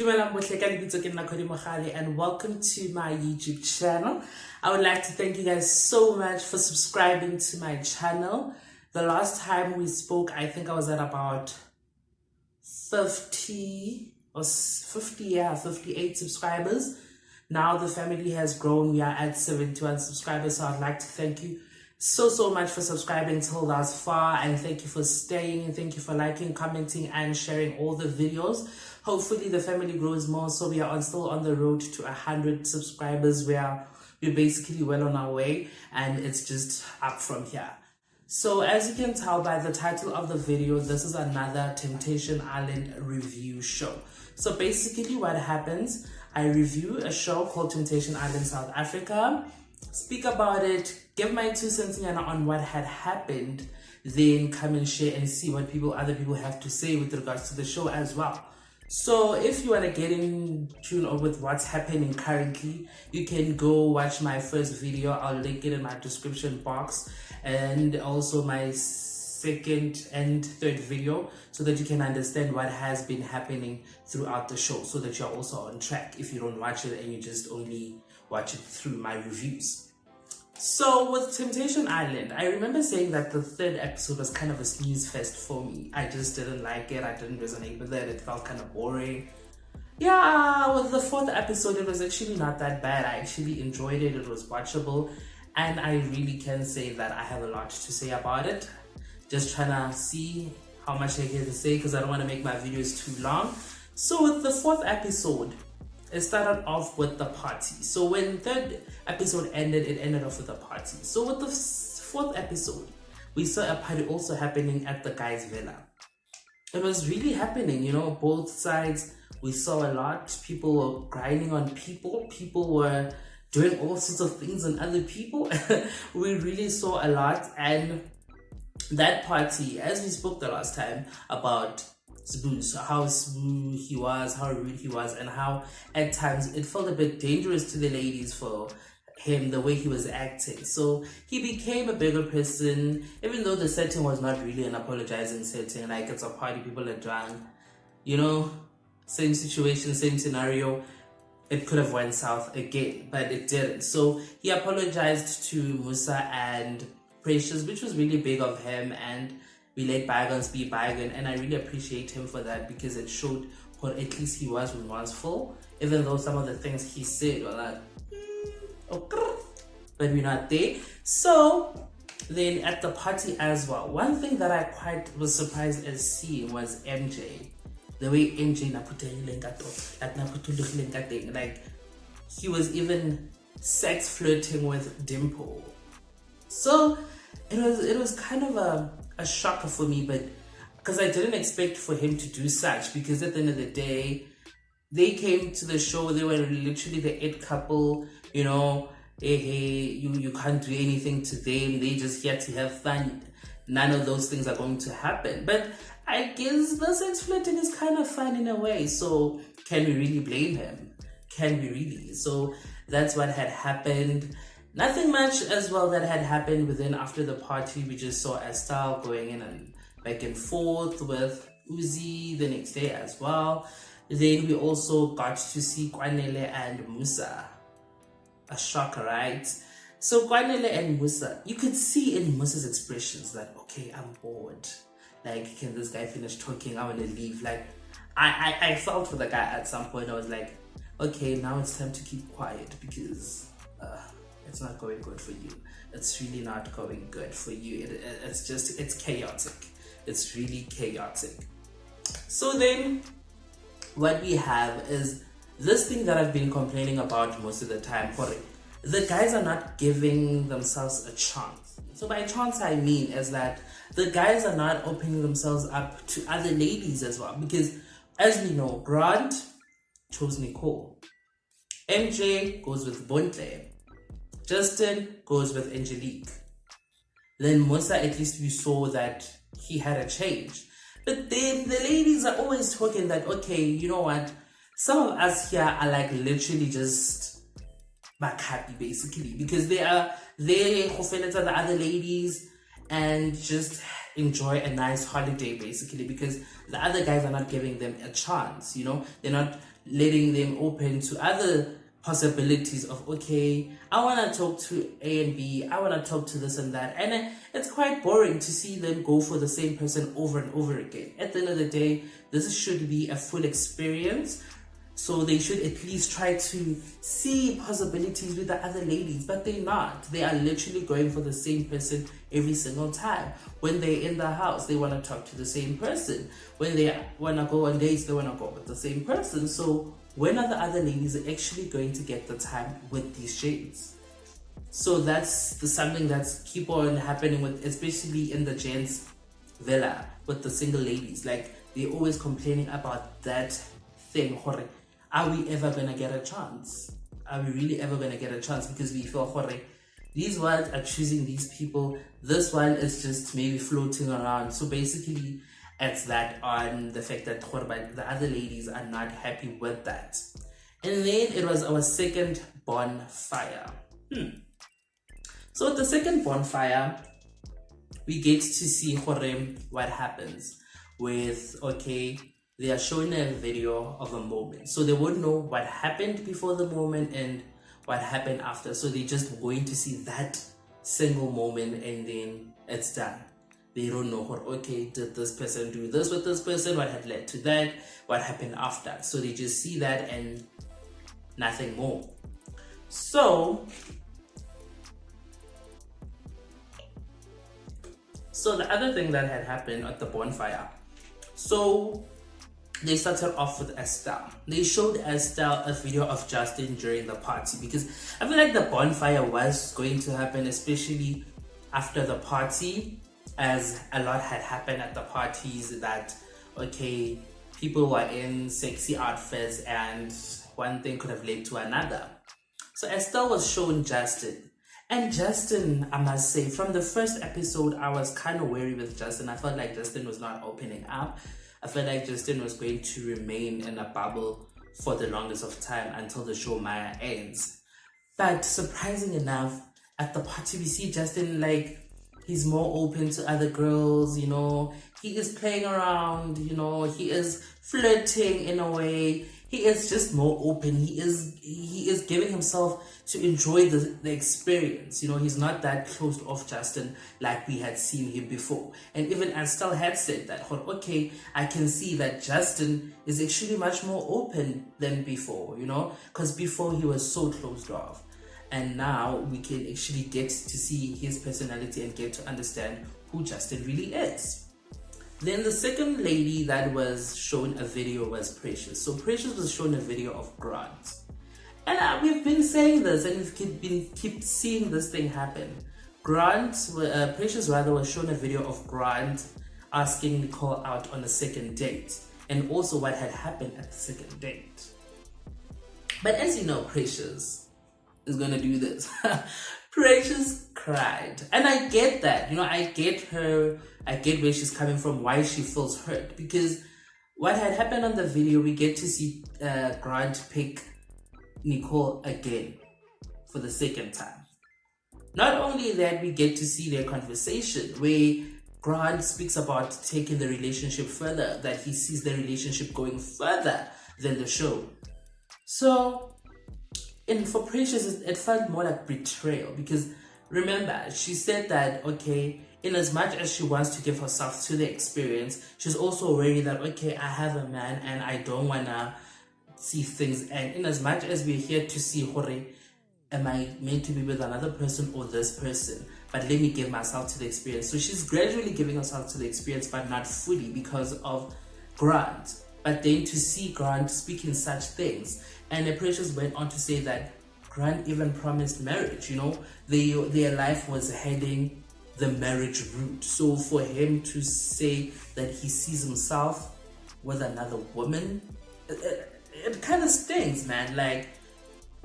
Dumelang bohle ka lebitso ke nna Khodi Mogale, and welcome to my YouTube channel. I would like to thank you guys so much for subscribing to my channel. The last time we spoke, I think I was at about 58 subscribers. Now the family has grown. We are at 71 subscribers. So I'd like to thank you so much for subscribing till thus far, and thank you for staying, and thank you for liking, commenting, and sharing all the videos. Hopefully the family grows more, so we are still on the road to 100 subscribers. We're basically well on our way, and it's just up from here. So as you can tell by the title of the video, this is another Temptation Island review show. So basically what happens, I review a show called Temptation Island South Africa, speak about it, give my 2 cents on what had happened, then come and share and see what other people have to say with regards to the show as well. So if you want to get in tune with what's happening currently, you can go watch my first video. I'll link it in my description box, and also my second and third video, so that you can understand what has been happening throughout the show, so that you're also on track if you don't watch it and you just only watch it through my reviews. So with Temptation Island, I remember saying that the 3rd episode was kind of a snooze fest for me. I just didn't like it. I didn't resonate with it. It felt kind of boring. Yeah, with the 4th episode, it was actually not that bad. I actually enjoyed it. It was watchable. And I really can say that I have a lot to say about it. Just trying to see how much I get to say, because I don't want to make my videos too long. So with the 4th episode, it started off with the party. So when 3rd episode ended, it ended off with a party. So with the 4th episode, we saw a party also happening at the guy's villa. It was really happening, both sides. We saw a lot. People were grinding on people. People were doing all sorts of things on other people. We really saw a lot. And that party, as we spoke the last time about how smooth he was, how rude he was, and how at times it felt a bit dangerous to the ladies for him, the way he was acting. So he became a bigger person, even though the setting was not really an apologizing setting. Like, it's a party, people are drunk, same situation, same scenario. It could have went south again, but it didn't. So he apologized to Musa and Precious, which was really big of him, and we let bygones be bygone, and I really appreciate him for that, because it showed what at least he was remorseful, even though some of the things he said were like, okay, but we're not there. So then at the party as well, one thing that I quite was surprised as seeing was MJ. The way MJ like he was even sex flirting with Dimple. So it was kind of a shocker for me, but because I didn't expect for him to do such, because at the end of the day, they came to the show, they were literally the it couple, hey, you can't do anything to them, they just here to have fun. None of those things are going to happen. But I guess the sex flirting is kind of fun in a way, so can we really blame him? Can we really? So that's what had happened. Nothing much as well that had happened within after the party. We just saw Estelle going in and back and forth with Uzi the next day as well. Then we also got to see Kwanele and Musa. A shocker, right? So Kwanele and Musa, you could see in Musa's expressions that, okay, I'm bored. Like, can this guy finish talking? I want to leave. Like, I felt for the guy at some point. I was like, okay, now it's time to keep quiet, because it's not going good for you. It's really not going good for you. It's chaotic. It's really chaotic. So then what we have is this thing that I've been complaining about most of the time. The guys are not giving themselves a chance. So by chance, I mean is that the guys are not opening themselves up to other ladies as well. Because as we know, Grant chose Nicole. MJ goes with Bontle. Justin goes with Angelique. Then Musa, at least we saw that he had a change. But then the ladies are always talking that, okay, you know what? Some of us here are like literally just back happy, basically, because they go the other ladies and just enjoy a nice holiday, basically, because the other guys are not giving them a chance, you know, they're not letting them open to other possibilities of, okay, I want to talk to A and B, I want to talk to this and that. And it's quite boring to see them go for the same person over and over again. At the end of the day, this should be a full experience. So they should at least try to see possibilities with the other ladies, but they're not. They are literally going for the same person every single time. When they're in the house, they want to talk to the same person. When they want to go on dates, they want to go with the same person. So when are the other ladies actually going to get the time with these shades? So that's something that's keep on happening with, especially in the gents villa with the single ladies. Like, they're always complaining about that thing. Are we ever gonna get a chance? Are we really ever gonna get a chance? Because we feel these ones are choosing these people. This one is just maybe floating around. So basically, it's that on the fact that the other ladies are not happy with that. And then it was our second bonfire. So at the second bonfire, we get to see what happens with, okay, they are showing a video of a moment. So they won't know what happened before the moment and what happened after. So they're just going to see that single moment and then it's done. They don't know okay, did this person do this with this person? What had led to that? What happened after? So they just see that and nothing more. So the other thing that had happened at the bonfire. So they started off with Estelle. They showed Estelle a video of Justin during the party, because I feel like the bonfire was going to happen, especially after the party, as a lot had happened at the parties that, okay, people were in sexy outfits and one thing could have led to another. So Estelle was shown Justin. And Justin, I must say, from the first episode, I was kind of wary with Justin. I felt like Justin was not opening up. I felt like Justin was going to remain in a bubble for the longest of time until the show Maya ends. But surprising enough, at the party we see Justin, like, he's more open to other girls, you know. He is playing around, you know. He is flirting in a way. He is just more open. He is giving himself to enjoy the experience. You know, he's not that closed off Justin like we had seen him before. And even Estelle had said that, okay, I can see that Justin is actually much more open than before, you know, because before he was so closed off. And now we can actually get to see his personality and get to understand who Justin really is. Then the second lady that was shown a video was Precious. So Precious was shown a video of Grant. And we've been saying this and we've keep seeing this thing happen. Precious rather was shown a video of Grant asking Nicole out on a second date. And also what had happened at the second date. But as you know, Precious is gonna do this. Precious cried. And I get that. You know, I get her. I get where she's coming from, why she feels hurt. Because what had happened on the video, we get to see Grant pick Nicole again for the second time. Not only that, we get to see their conversation where Grant speaks about taking the relationship further, that he sees the relationship going further than the show. So, and for Precious, it felt more like betrayal, because remember, she said that, okay, in as much as she wants to give herself to the experience, she's also worried that, okay, I have a man and I don't want to see things. And in as much as we're here to see, am I meant to be with another person or this person? But let me give myself to the experience. So she's gradually giving herself to the experience, but not fully because of Grant. But then to see Grant speaking such things. And the Precious went on to say that Grant even promised marriage, you know, their life was heading the marriage route. So for him to say that he sees himself with another woman, it kind of stings, man. Like,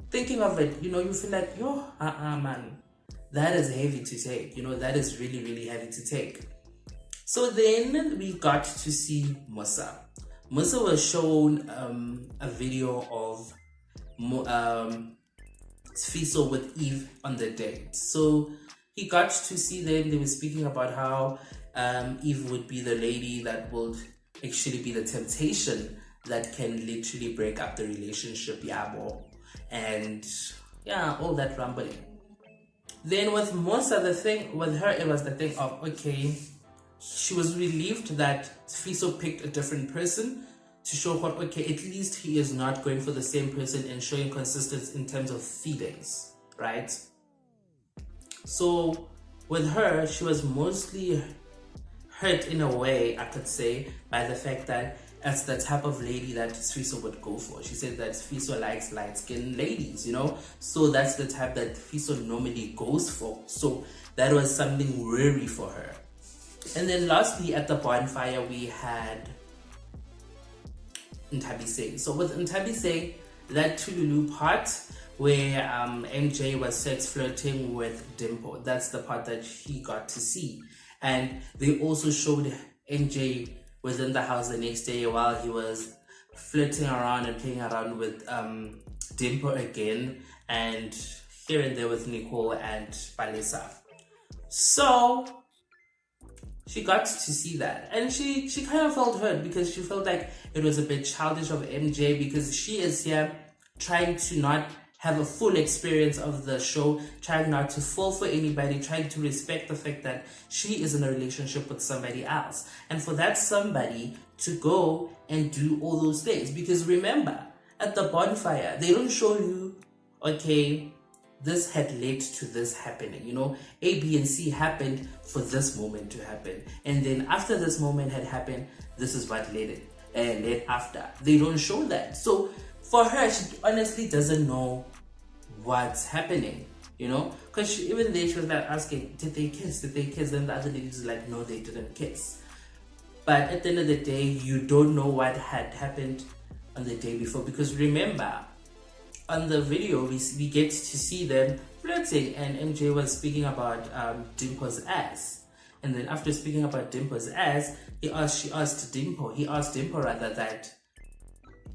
thinking of it, you know, you feel like, man, that is heavy to take. You know, that is really, really heavy to take. So then we got to see Musa. Musa was shown a video of Fiso with Eve on the date. So he got to see them. They were speaking about how Eve would be the lady that will actually be the temptation that can literally break up the relationship, yabo. And yeah, all that rumbling. Then with Musa, the thing with her, it was the thing of, okay, she was relieved that Fiso picked a different person to show her, okay, at least he is not going for the same person and showing consistency in terms of feelings, right? So with her, she was mostly hurt in a way, I could say, by the fact that that's the type of lady that Fiso would go for. She said that Fiso likes light-skinned ladies, so that's the type that Fiso normally goes for. So that was something worry for her. And then lastly, at the bonfire, we had Ntabise. So with Ntabise, that Tululu part where MJ was sex flirting with Dimple, that's the part that he got to see. And they also showed MJ within the house the next day while he was flirting around and playing around with Dimple again, and here and there with Nicole and Palesa. So she got to see that, and she kind of felt hurt because she felt like it was a bit childish of MJ, because she is here trying to not have a full experience of the show, trying not to fall for anybody, trying to respect the fact that she is in a relationship with somebody else. And for that somebody to go and do all those things. Because remember, at the bonfire, they don't show you, okay, this had led to this happening. A, B, and C happened for this moment to happen. And then after this moment had happened, this is what led after. They don't show that. So for her, she honestly doesn't know what's happening, because even there she was like asking, did they kiss? Then the other lady was like, no, they didn't kiss. But at the end of the day, you don't know what had happened on the day before, because remember, on the video we get to see them flirting, and MJ was speaking about Dimple's ass. And then after speaking about Dimple's ass, he asked Dimple rather, that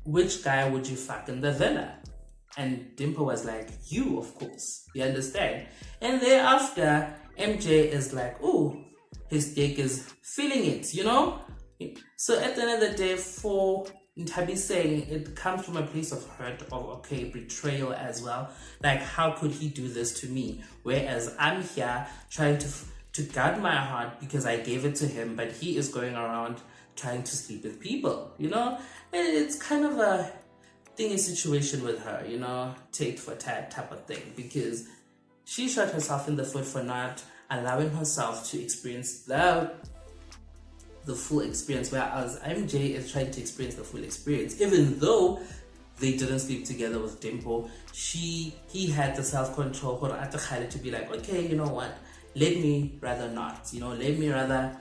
which guy would you fuck in the villa? And Dimple was like, you, of course. You understand? And thereafter, MJ is like, oh, his dick is feeling it, So at the end of the day, for Ntabi saying, it comes from a place of hurt, of, okay, betrayal as well. Like, how could he do this to me? Whereas I'm here trying to guard my heart because I gave it to him, but he is going around trying to sleep with people, It's kind of a thingy situation with her, tit for tat type of thing, because she shot herself in the foot for not allowing herself to experience the full experience, whereas MJ is trying to experience the full experience. Even though they didn't sleep together with Dimple, he had the self-control to be like, okay, you know what, let me rather not, let me rather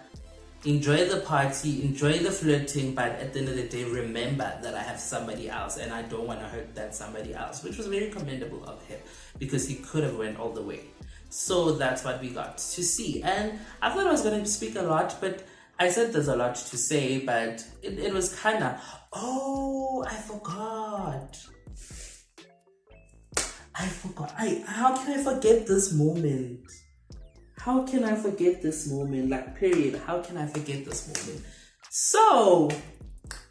enjoy the party, enjoy the flirting, but at the end of the day, remember that I have somebody else and I don't want to hurt that somebody else, which was very commendable of him, because he could have went all the way. So that's what we got to see. And I thought I was going to speak a lot, but I said there's a lot to say, but it was kind of, I forgot. How can I forget this moment? How can I forget this moment? Like, period. How can I forget this moment? So,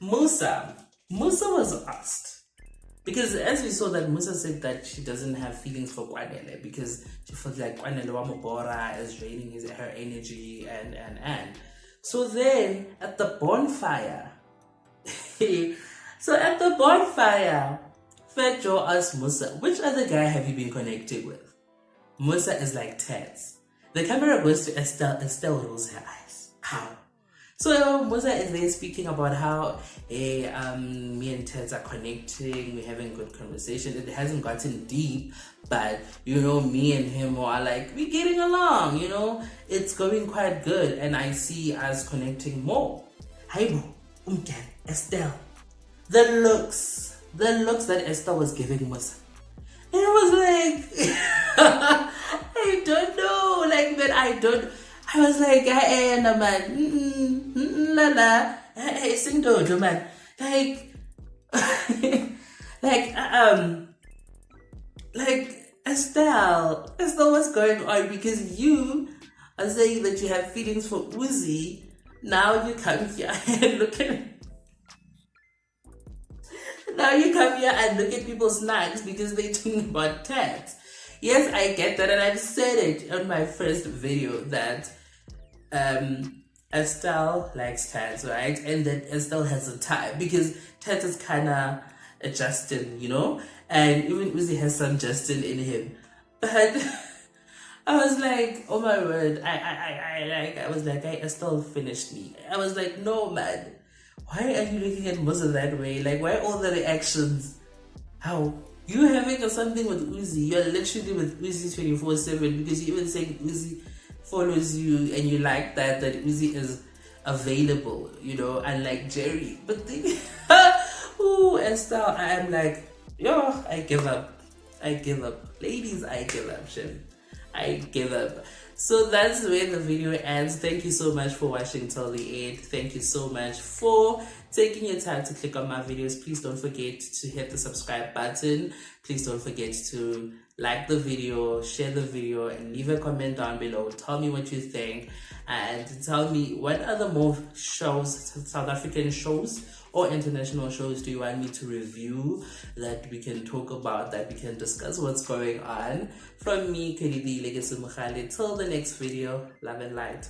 Musa was asked. Because as we saw that Musa said that she doesn't have feelings for Kwanele because she feels like Kwanele Wamobora is draining her energy and. So then, at the bonfire, Fedjo asked Musa, which other guy have you been connected with? Musa is like, Tats. The camera goes to Estelle. Estelle rolls her eyes. How? So Musa is there speaking about how me and Tats are connecting, we're having good conversation. It hasn't gotten deep, but me and him are like, we're getting along, it's going quite good, and I see us connecting more. Haibo, Estelle. The looks that Estelle was giving Musa. And I was like, I don't know, I was like, hey, no man, la la, hey, sing dojo man, like Estelle, what's going on? Because you are saying that you have feelings for Uzi, now you come here and look at now you come here and look at people's nags because they're talking about tats. Yes, I get that, and I've said it on my first video that Estelle likes tats, right? And that Estelle has a type because tats is kind of a Justin, you know, and even Uzi has some Justin in him. But I was like, oh my word, I was like, Estelle finished me. I was like, no man, why are you looking at Musa that way? Like, why all the reactions? How? You having something with Uzi, you're literally with Uzi 24/7 because you even saying Uzi follows you and you like that Uzi is available, you know, unlike Jerry. But then, ooh, Estelle, I am like, yo, I give up. I give up. Ladies, I give up, Shem. I give up. So that's where the video ends. Thank you so much for watching till the end. Thank you so much for taking your time to click on my videos. Please don't forget to hit the subscribe button. Please don't forget to like the video, share the video, and leave a comment down below. Tell me what you think and tell me what other more shows, South African shows or international shows, do you want me to review, that we can talk about, that we can discuss what's going on. From me, Kelly Legacy Mukhali, till the next video, love and light.